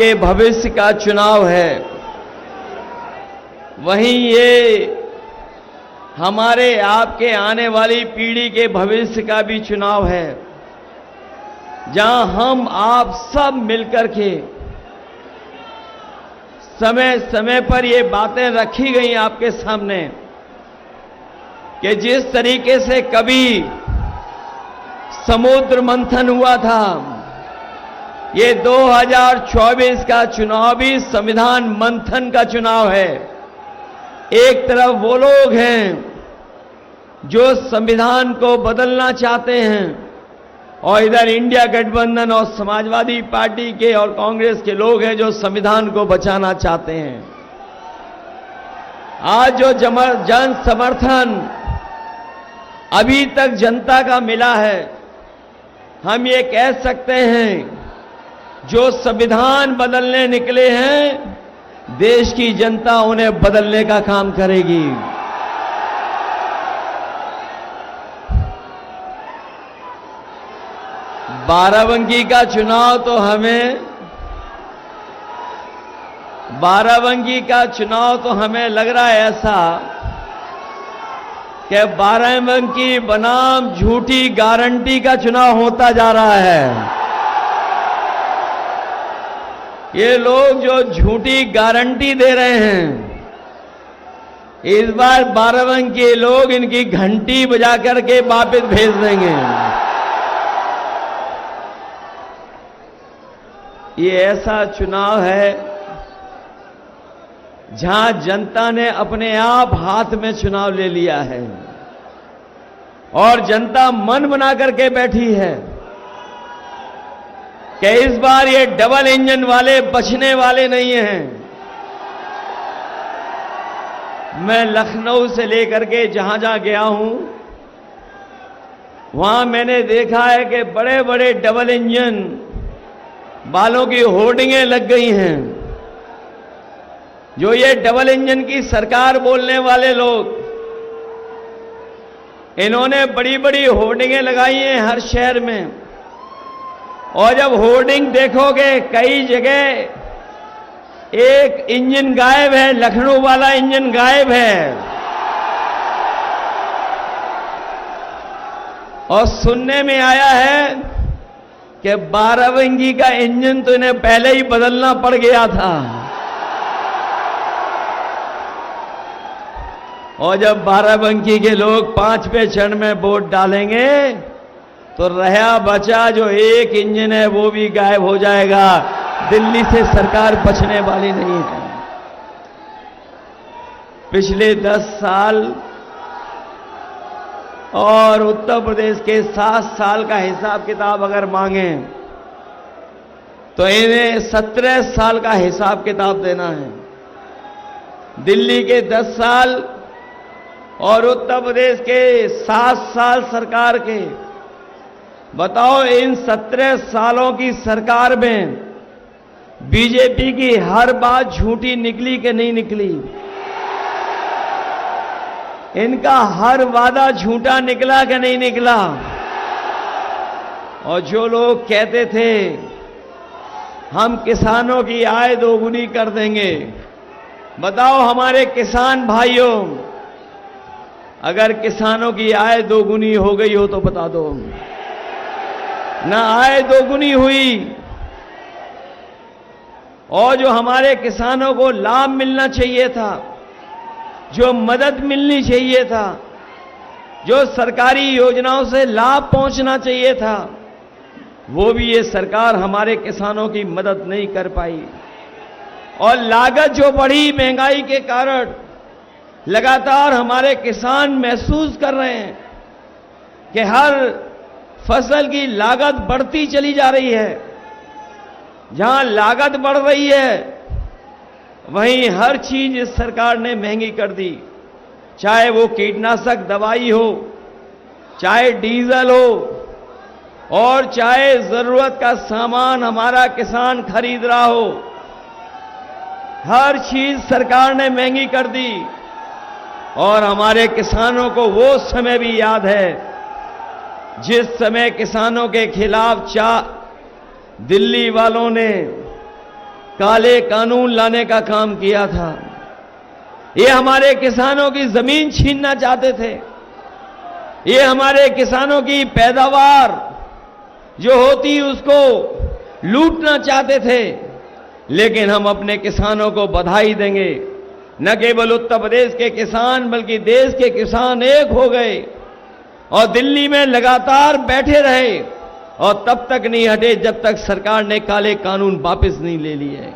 के भविष्य का चुनाव है, वहीं ये हमारे आपके आने वाली पीढ़ी के भविष्य का भी चुनाव है, जहां हम आप सब मिलकर के समय समय पर ये बातें रखी गई आपके सामने कि जिस तरीके से कभी समुद्र मंथन हुआ था, ये 2024 का चुनाव भी संविधान मंथन का चुनाव है। एक तरफ वो लोग हैं जो संविधान को बदलना चाहते हैं और इधर इंडिया गठबंधन और समाजवादी पार्टी के और कांग्रेस के लोग हैं जो संविधान को बचाना चाहते हैं। आज जो जन समर्थन अभी तक जनता का मिला है, हम ये कह सकते हैं जो संविधान बदलने निकले हैं, देश की जनता उन्हें बदलने का काम करेगी। बाराबंकी का चुनाव तो हमें लग रहा है ऐसा कि बाराबंकी बनाम झूठी गारंटी का चुनाव होता जा रहा है। ये लोग जो झूठी गारंटी दे रहे हैं, इस बार बाराबंकी के लोग इनकी घंटी बजा करके वापस भेज देंगे। ये ऐसा चुनाव है जहां जनता ने अपने आप हाथ में चुनाव ले लिया है और जनता मन बना करके बैठी है कि इस बार ये डबल इंजन वाले बचने वाले नहीं हैं। मैं लखनऊ से लेकर के जहां जहां गया हूं, वहां मैंने देखा है कि बड़े बड़े डबल इंजन वालों की होर्डिंगें लग गई हैं। जो ये डबल इंजन की सरकार बोलने वाले लोग, इन्होंने बड़ी बड़ी होर्डिंगें लगाई हैं हर शहर में, और जब होर्डिंग देखोगे कई जगह एक इंजन गायब है, लखनऊ वाला इंजन गायब है। और सुनने में आया है कि बाराबंकी का इंजन तो इन्हें पहले ही बदलना पड़ गया था, और जब बाराबंकी के लोग 5वें चरण में वोट डालेंगे तो रहा बचा जो एक इंजन है वो भी गायब हो जाएगा। दिल्ली से सरकार बचने वाली नहीं है। पिछले 10 साल और उत्तर प्रदेश के 7 साल का हिसाब किताब अगर मांगे तो इन्हें 17 साल का हिसाब किताब देना है। दिल्ली के 10 साल और उत्तर प्रदेश के 7 साल सरकार के, बताओ इन 17 सालों की सरकार में बीजेपी की हर बात झूठी निकली कि नहीं निकली? इनका हर वादा झूठा निकला कि नहीं निकला? और जो लोग कहते थे हम किसानों की आय दोगुनी कर देंगे, बताओ हमारे किसान भाइयों, अगर किसानों की आय दोगुनी हो गई हो तो बता दो। ना आय दोगुनी हुई, और जो हमारे किसानों को लाभ मिलना चाहिए था, जो मदद मिलनी चाहिए था, जो सरकारी योजनाओं से लाभ पहुंचना चाहिए था, वो भी ये सरकार हमारे किसानों की मदद नहीं कर पाई। और लागत जो बढ़ी महंगाई के कारण, लगातार हमारे किसान महसूस कर रहे हैं कि हर फसल की लागत बढ़ती चली जा रही है। जहां लागत बढ़ रही है वहीं हर चीज इस सरकार ने महंगी कर दी, चाहे वो कीटनाशक दवाई हो, चाहे डीजल हो, और चाहे जरूरत का सामान हमारा किसान खरीद रहा हो। हर चीज सरकार ने महंगी कर दी। और हमारे किसानों को वो समय भी याद है जिस समय किसानों के खिलाफ दिल्ली वालों ने काले कानून लाने का काम किया था। ये हमारे किसानों की जमीन छीनना चाहते थे। ये हमारे किसानों की पैदावार जो होती उसको लूटना चाहते थे। लेकिन हम अपने किसानों को बधाई देंगे, न केवल उत्तर प्रदेश के किसान बल्कि देश के किसान एक हो गए और दिल्ली में लगातार बैठे रहे और तब तक नहीं हटे जब तक सरकार ने काले कानून वापस नहीं ले लिए।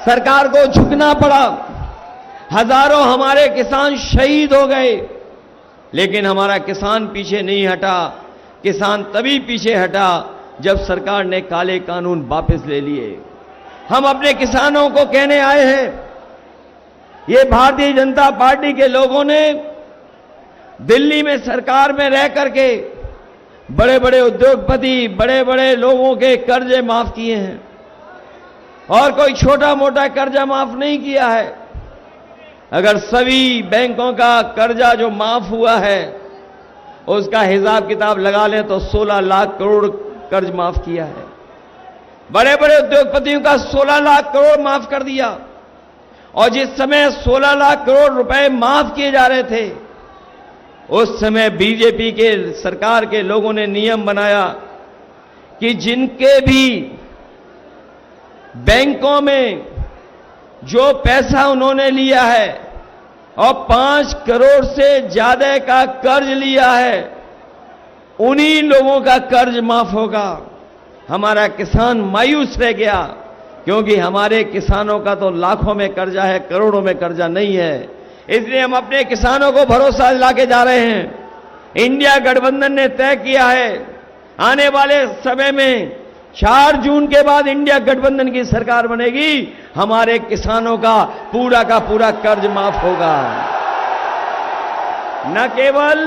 सरकार को झुकना पड़ा, हजारों हमारे किसान शहीद हो गए, लेकिन हमारा किसान पीछे नहीं हटा। किसान तभी पीछे हटा जब सरकार ने काले कानून वापस ले लिए। हम अपने किसानों को कहने आए हैं, ये भारतीय जनता पार्टी के लोगों ने दिल्ली में सरकार में रह करके बड़े बड़े उद्योगपति, बड़े बड़े लोगों के कर्जे माफ किए हैं और कोई छोटा मोटा कर्जा माफ नहीं किया है। अगर सभी बैंकों का कर्जा जो माफ हुआ है उसका हिसाब किताब लगा लें तो 16 लाख करोड़ कर्ज माफ किया है। बड़े बड़े उद्योगपतियों का 16 लाख करोड़ माफ कर दिया। और जिस समय 16 लाख करोड़ रुपए माफ किए जा रहे थे उस समय बीजेपी के सरकार के लोगों ने नियम बनाया कि जिनके भी बैंकों में जो पैसा उन्होंने लिया है और 5 करोड़ से ज्यादा का कर्ज लिया है उन्हीं लोगों का कर्ज माफ होगा। हमारा किसान मायूस रह गया क्योंकि हमारे किसानों का तो लाखों में कर्जा है, करोड़ों में कर्जा नहीं है। इसलिए हम अपने किसानों को भरोसा दिला के जा रहे हैं। इंडिया गठबंधन ने तय किया है आने वाले समय में 4 जून के बाद इंडिया गठबंधन की सरकार बनेगी, हमारे किसानों का पूरा कर्ज माफ होगा। न केवल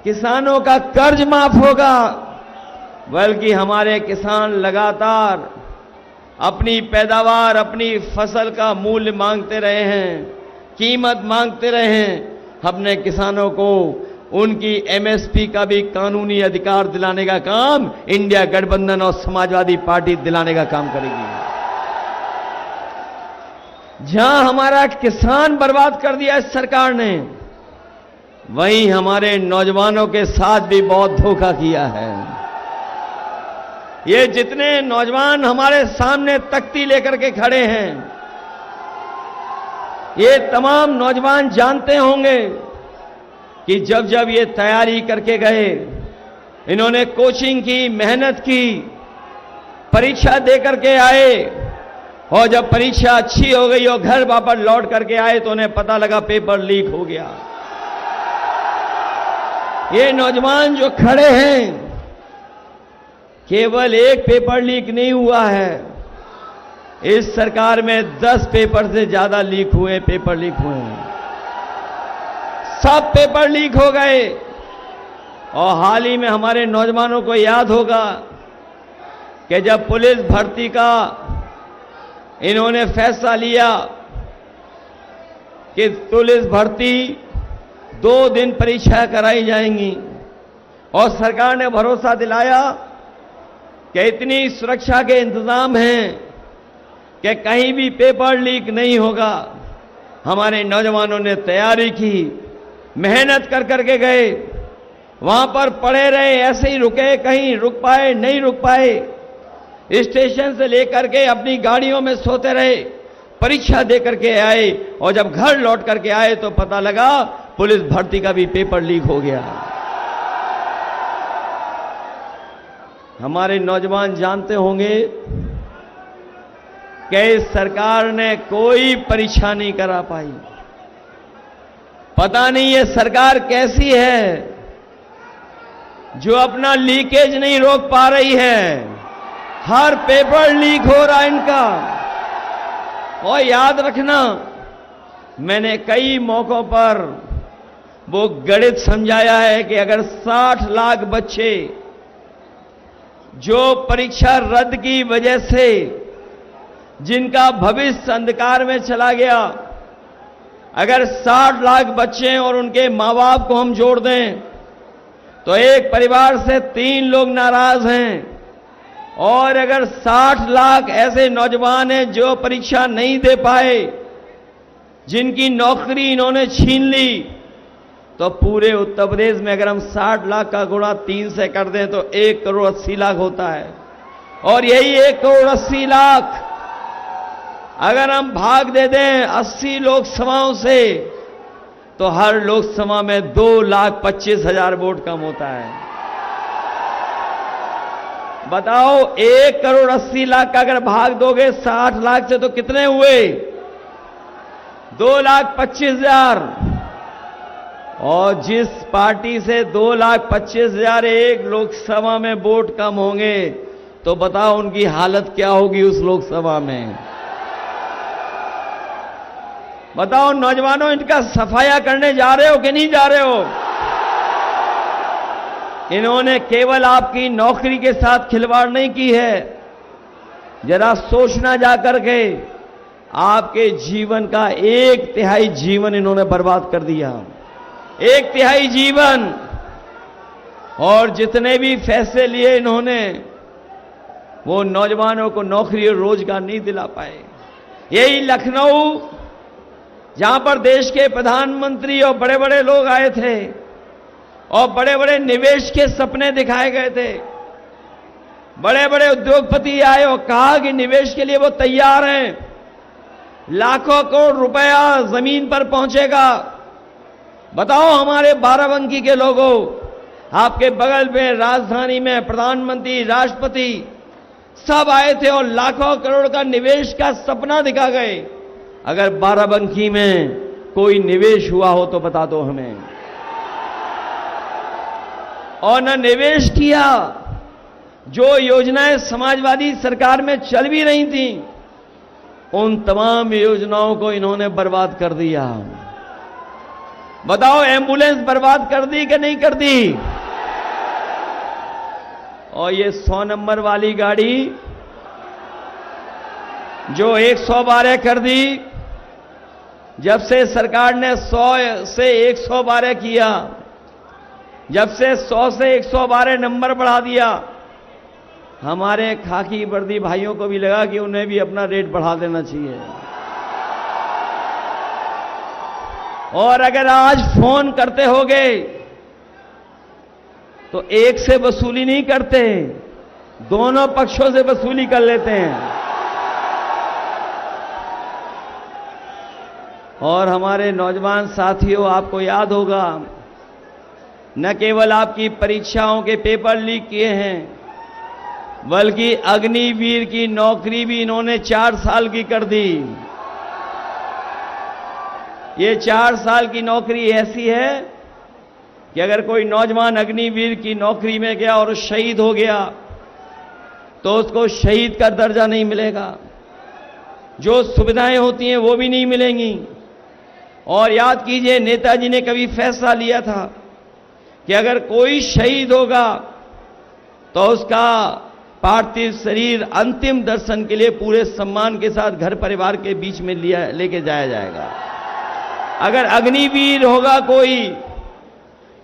किसानों का कर्ज माफ होगा बल्कि हमारे किसान लगातार अपनी पैदावार, अपनी फसल का मूल्य मांगते रहे हैं, कीमत मांगते रहे हैं। अपने किसानों को उनकी एमएसपी का भी कानूनी अधिकार दिलाने का काम इंडिया गठबंधन और समाजवादी पार्टी दिलाने का काम करेगी। जहां हमारा किसान बर्बाद कर दिया इस सरकार ने, वहीं हमारे नौजवानों के साथ भी बहुत धोखा किया है। ये जितने नौजवान हमारे सामने तख्ती लेकर के खड़े हैं, ये तमाम नौजवान जानते होंगे कि जब जब ये तैयारी करके गए, इन्होंने कोचिंग की, मेहनत की, परीक्षा दे करके आए और जब परीक्षा अच्छी हो गई और घर वापस लौट करके आए तो उन्हें पता लगा पेपर लीक हो गया। ये नौजवान जो खड़े हैं, केवल एक पेपर लीक नहीं हुआ है, इस सरकार में 10 पेपर से ज्यादा पेपर लीक हुए हैं। सब पेपर लीक हो गए। और हाल ही में हमारे नौजवानों को याद होगा कि जब पुलिस भर्ती का इन्होंने फैसला लिया कि पुलिस भर्ती 2 दिन परीक्षा कराई जाएंगी और सरकार ने भरोसा दिलाया कि इतनी सुरक्षा के इंतजाम हैं कि कहीं भी पेपर लीक नहीं होगा। हमारे नौजवानों ने तैयारी की, मेहनत कर करके गए, वहां पर पड़े रहे, ऐसे ही रुके, कहीं रुक पाए नहीं रुक पाए, स्टेशन से लेकर के अपनी गाड़ियों में सोते रहे, परीक्षा दे करके आए और जब घर लौट करके आए तो पता लगा पुलिस भर्ती का भी पेपर लीक हो गया। हमारे नौजवान जानते होंगे कि इस सरकार ने कोई परीक्षा नहीं करा पाई। पता नहीं ये सरकार कैसी है जो अपना लीकेज नहीं रोक पा रही है। हर पेपर लीक हो रहा है इनका। और याद रखना, मैंने कई मौकों पर वो गणित समझाया है कि अगर 60 लाख बच्चे जो परीक्षा रद्द की वजह से जिनका भविष्य अंधकार में चला गया, अगर 60 लाख बच्चे और उनके मां बाप को हम जोड़ दें तो एक परिवार से 3 लोग नाराज हैं। और अगर 60 लाख ऐसे नौजवान हैं जो परीक्षा नहीं दे पाए, जिनकी नौकरी इन्होंने छीन ली, तो पूरे उत्तर प्रदेश में अगर हम 60 लाख का गुणा 3 से कर दें तो 1 करोड़ 80 लाख होता है। और यही 1 करोड़ 80 लाख अगर हम भाग दे दें 80 लोकसभाओं से, तो हर लोकसभा में 2,25,000 वोट कम होता है। बताओ, 1 करोड़ 80 लाख का अगर भाग दोगे 60 लाख से तो कितने हुए? 2,25,000। और जिस पार्टी से 2,25,000 एक लोकसभा में वोट कम होंगे, तो बताओ उनकी हालत क्या होगी उस लोकसभा में? बताओ नौजवानों, इनका सफाया करने जा रहे हो कि नहीं जा रहे हो? इन्होंने केवल आपकी नौकरी के साथ खिलवाड़ नहीं की है। जरा सोचना जाकर के, आपके जीवन का 1/3 जीवन इन्होंने बर्बाद कर दिया। 1/3 जीवन। और जितने भी फैसले लिए इन्होंने, वो नौजवानों को नौकरी और रोजगार नहीं दिला पाए। यही लखनऊ, जहां पर देश के प्रधानमंत्री और बड़े बड़े लोग आए थे और बड़े बड़े निवेश के सपने दिखाए गए थे, बड़े बड़े उद्योगपति आए और कहा कि निवेश के लिए वो तैयार हैं, लाखों करोड़ रुपया जमीन पर पहुंचेगा। बताओ हमारे बाराबंकी के लोगों, आपके बगल में राजधानी में प्रधानमंत्री, राष्ट्रपति सब आए थे और लाखों करोड़ का निवेश का सपना दिखा गए। अगर बाराबंकी में कोई निवेश हुआ हो तो बता दो हमें। और न निवेश किया, जो योजनाएं समाजवादी सरकार में चल भी रही थी, उन तमाम योजनाओं को इन्होंने बर्बाद कर दिया। बताओ, एम्बुलेंस बर्बाद कर दी कि नहीं कर दी? और ये 100 नंबर वाली गाड़ी जो 112 कर दी, जब से सरकार ने 100 से 112 किया, जब से 100 से 112 नंबर बढ़ा दिया, हमारे खाकी वर्दी भाइयों को भी लगा कि उन्हें भी अपना रेट बढ़ा देना चाहिए। और अगर आज फोन करते होगे तो एक से वसूली नहीं करते, दोनों पक्षों से वसूली कर लेते हैं। और हमारे नौजवान साथियों, आपको याद होगा, न केवल आपकी परीक्षाओं के पेपर लीक किए हैं, बल्कि अग्निवीर की नौकरी भी इन्होंने 4 साल की कर दी। ये 4 साल की नौकरी ऐसी है कि अगर कोई नौजवान अग्निवीर की नौकरी में गया और शहीद हो गया, तो उसको शहीद का दर्जा नहीं मिलेगा, जो सुविधाएं होती हैं वो भी नहीं मिलेंगी। और याद कीजिए, नेताजी ने कभी फैसला लिया था कि अगर कोई शहीद होगा तो उसका पार्थिव शरीर अंतिम दर्शन के लिए पूरे सम्मान के साथ घर परिवार के बीच में लेके जाया जाएगा। अगर अग्निवीर होगा कोई,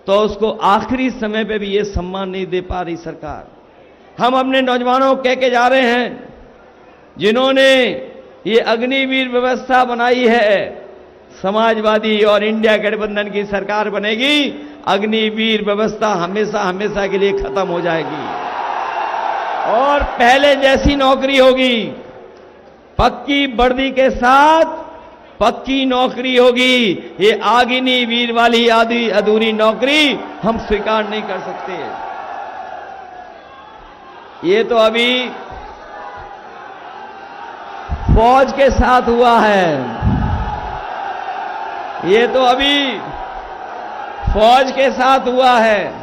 तो उसको आखिरी समय पे भी ये सम्मान नहीं दे पा रही सरकार। हम अपने नौजवानों को कह के जा रहे हैं, जिन्होंने ये अग्निवीर व्यवस्था बनाई है, समाजवादी और इंडिया गठबंधन की सरकार बनेगी, अग्निवीर व्यवस्था हमेशा हमेशा के लिए खत्म हो जाएगी और पहले जैसी नौकरी होगी, पक्की वर्दी के साथ पक्की नौकरी होगी। ये अग्निवीर वाली आधी अधूरी नौकरी हम स्वीकार नहीं कर सकते। ये तो अभी फौज के साथ हुआ है, ये तो अभी फौज के साथ हुआ है।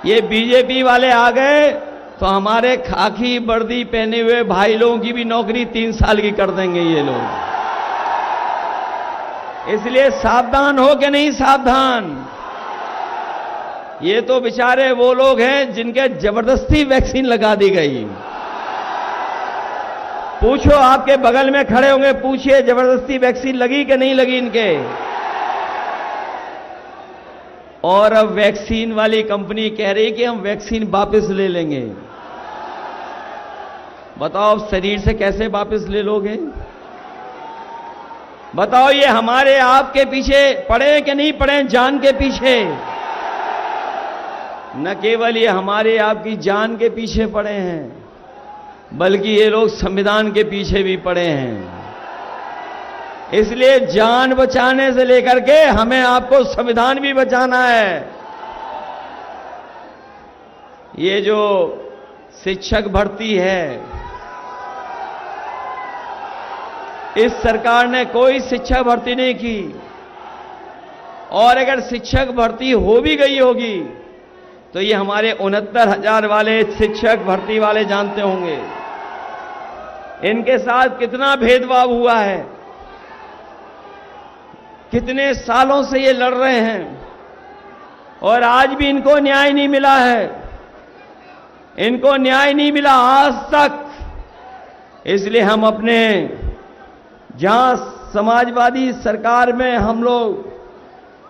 ये बीजेपी वाले आ गए तो हमारे खाकी वर्दी पहने हुए भाई लोगों की भी नौकरी 3 साल की कर देंगे ये लोग। इसलिए सावधान हो कि नहीं सावधान? ये तो बेचारे वो लोग हैं जिनके जबरदस्ती वैक्सीन लगा दी गई। पूछो, आपके बगल में खड़े होंगे, पूछिए जबरदस्ती वैक्सीन लगी कि नहीं लगी इनके। और अब वैक्सीन वाली कंपनी कह रही कि हम वैक्सीन वापस ले लेंगे। बताओ शरीर से कैसे वापस ले लोगे? बताओ ये हमारे आपके पीछे पड़े कि नहीं पड़े? जान के पीछे। न केवल ये हमारे आपकी जान के पीछे पड़े हैं, बल्कि ये लोग संविधान के पीछे भी पड़े हैं। इसलिए जान बचाने से लेकर के हमें आपको संविधान भी बचाना है। ये जो शिक्षक भर्ती है, इस सरकार ने कोई शिक्षक भर्ती नहीं की, और अगर शिक्षक भर्ती हो भी गई होगी तो ये हमारे 69,000 वाले शिक्षक भर्ती वाले जानते होंगे इनके साथ कितना भेदभाव हुआ है। कितने सालों से ये लड़ रहे हैं और आज भी इनको न्याय नहीं मिला है। इनको न्याय नहीं मिला आज तक। इसलिए हम अपने जहां समाजवादी सरकार में हम लोग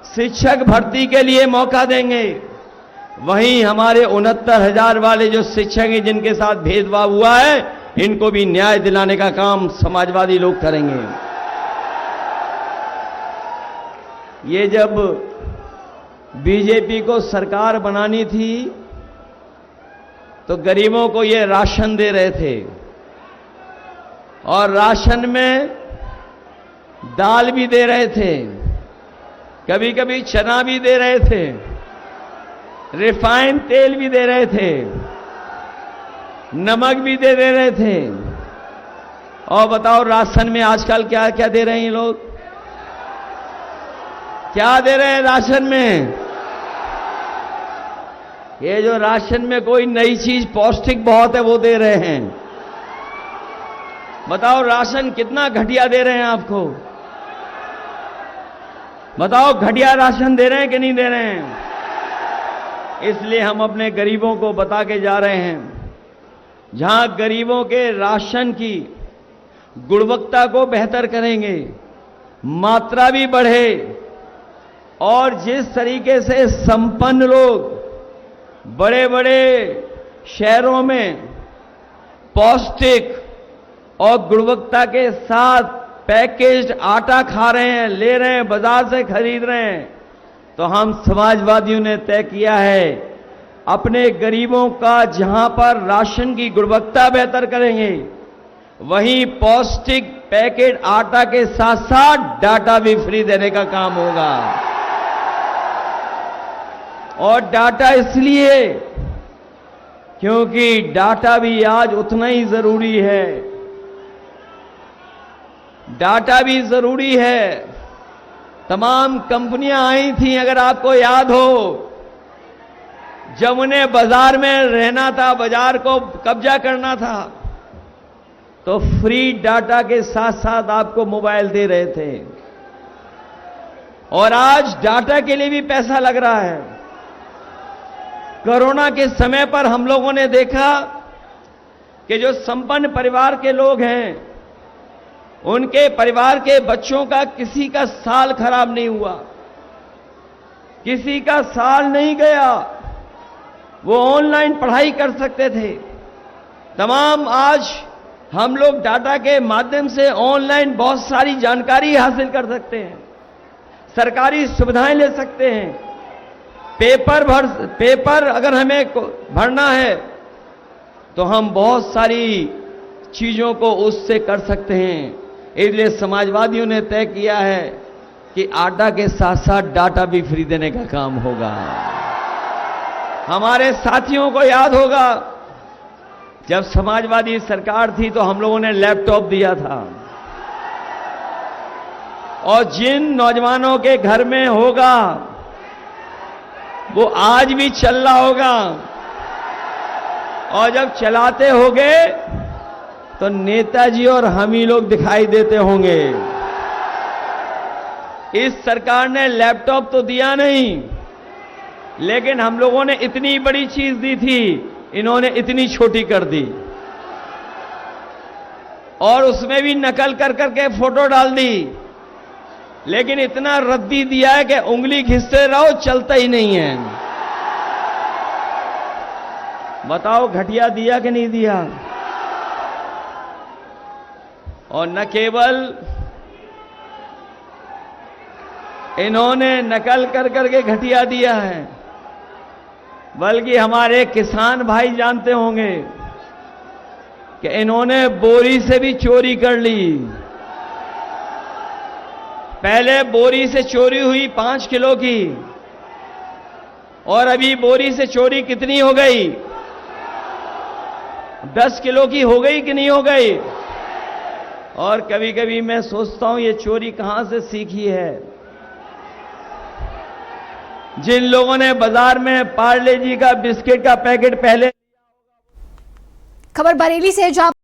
शिक्षक भर्ती के लिए मौका देंगे, वहीं हमारे 69,000 वाले जो शिक्षक हैं जिनके साथ भेदभाव हुआ है, इनको भी न्याय दिलाने का काम समाजवादी लोग करेंगे। ये जब बीजेपी को सरकार बनानी थी तो गरीबों को ये राशन दे रहे थे, और राशन में दाल भी दे रहे थे, कभी कभी चना भी दे रहे थे, रिफाइंड तेल भी दे रहे थे, नमक भी दे रहे थे। और बताओ राशन में आजकल क्या क्या दे रहे हैं ये लोग? क्या दे रहे हैं राशन में? ये जो राशन में कोई नई चीज पौष्टिक बहुत है वो दे रहे हैं। बताओ राशन कितना घटिया दे रहे हैं आपको? बताओ घटिया राशन दे रहे हैं कि नहीं दे रहे हैं? इसलिए हम अपने गरीबों को बता के जा रहे हैं, जहां गरीबों के राशन की गुणवत्ता को बेहतर करेंगे, मात्रा भी बढ़े, और जिस तरीके से संपन्न लोग बड़े बड़े शहरों में पौष्टिक और गुणवत्ता के साथ पैकेज्ड आटा खा रहे हैं, ले रहे हैं, बाजार से खरीद रहे हैं, तो हम समाजवादियों ने तय किया है अपने गरीबों का जहां पर राशन की गुणवत्ता बेहतर करेंगे, वहीं पौष्टिक पैकेट आटा के साथ साथ डाटा भी फ्री देने का काम होगा। और डाटा इसलिए क्योंकि डाटा भी आज उतना ही जरूरी है। डाटा भी जरूरी है। तमाम कंपनियां आई थी, अगर आपको याद हो, जब उन्हें बाजार में रहना था, बाजार को कब्जा करना था, तो फ्री डाटा के साथ साथ आपको मोबाइल दे रहे थे। और आज डाटा के लिए भी पैसा लग रहा है। कोरोना के समय पर हम लोगों ने देखा कि जो संपन्न परिवार के लोग हैं, उनके परिवार के बच्चों का किसी का साल खराब नहीं हुआ, किसी का साल नहीं गया, वो ऑनलाइन पढ़ाई कर सकते थे। तमाम आज हम लोग डाटा के माध्यम से ऑनलाइन बहुत सारी जानकारी हासिल कर सकते हैं, सरकारी सुविधाएं ले सकते हैं। पेपर अगर हमें भरना है तो हम बहुत सारी चीजों को उससे कर सकते हैं। इसलिए समाजवादियों ने तय किया है कि आटा के साथ साथ डाटा भी फ्री देने का काम होगा। हमारे साथियों को याद होगा, जब समाजवादी सरकार थी तो हम लोगों ने लैपटॉप दिया था, और जिन नौजवानों के घर में होगा वो आज भी चल रहा होगा, और जब चलाते होंगे तो नेताजी और हम ही लोग दिखाई देते होंगे। इस सरकार ने लैपटॉप तो दिया नहीं, लेकिन हम लोगों ने इतनी बड़ी चीज दी थी, इन्होंने इतनी छोटी कर दी, और उसमें भी नकल कर करके फोटो डाल दी। लेकिन इतना रद्दी दिया है कि उंगली घिसते रहो, चलता ही नहीं है। बताओ घटिया दिया कि नहीं दिया? और न केवल इन्होंने नकल कर करके घटिया दिया है, बल्कि हमारे किसान भाई जानते होंगे कि इन्होंने बोरी से भी चोरी कर ली। पहले बोरी से चोरी हुई 5 किलो की, और अभी बोरी से चोरी कितनी हो गई? 10 किलो की हो गई कि नहीं हो गई? और कभी कभी मैं सोचता हूं ये चोरी कहां से सीखी है। जिन लोगों ने बाजार में पार्ले जी का बिस्किट का पैकेट पहले। खबर बरेली से, जहां